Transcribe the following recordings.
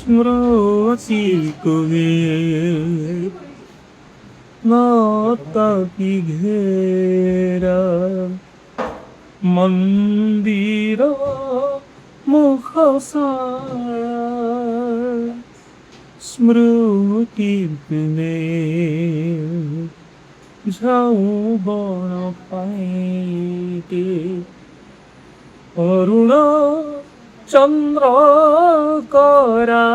ସ୍ମୃତି କୁହେ ନତାପି ଘେରା ମନ୍ଦିର ମୁଖସାରା ସ୍ମୃତି ତୁମେ ଯୌବନ ପାଇଟି ଅରୁଣ ଚନ୍ଦ୍ର କରା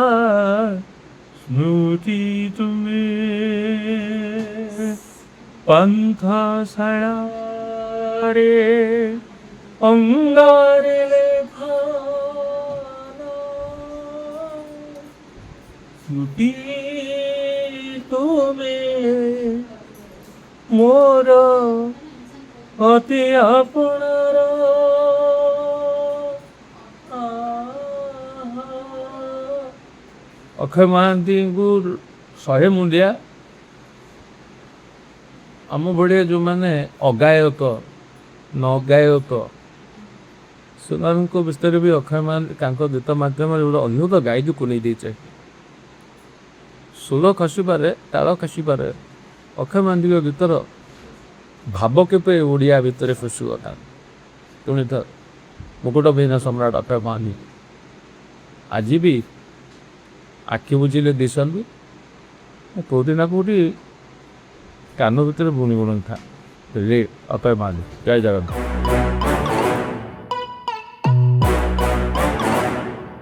ସ୍ମୃତି ତୁମେ ପନ୍ଥଶାଳାରେ ଅଙ୍ଗାରେ ଲେଖାନା ସ୍ମୃତି ତୁମେ ମୋର ଅତି ଆପଣାର ଅକ୍ଷୟ ମହାନ୍ତିଙ୍କୁ 100 ମୁଣ୍ଡିଆ। ଆମ ଭଳିଆ ଯେଉଁମାନେ ଅଗାୟକ ନଗାୟକ ସେମାନଙ୍କ ବିଷୟରେ ବି ଅକ୍ଷୟ ମହାନ୍ତି ତାଙ୍କ ଗୀତ ମାଧ୍ୟମରେ ଗୋଟେ ଅଦ୍ଭୁତ ଗାଇକି ନେଇ ଦେଇଛେ। ସୁର ଖସିପାରେ ତାଳ ଖସିପାରେ, ଅକ୍ଷୟ ମହାନ୍ତିଙ୍କ ଗୀତର ଭାବ କେବେ ଓଡ଼ିଆ ଭିତରେ ଫସିଗଲା। ପୁଣି ତ ମୁକୁଟ ବିହୀନ ସମ୍ରାଟ ଅକ୍ଷୟ ମହାନ୍ତି ଆଜି ବି ଆଖି ବୁଝିଲେ ଦିଶନ୍ତି, କେଉଁଠି ନା କେଉଁଠି କାନ ଭିତରେ ବୁଣି ବୁଣି ଥା ଅକ୍ଷୟ ମହାନ୍ତି। ଜୟ ଜଗନ୍ନାଥ।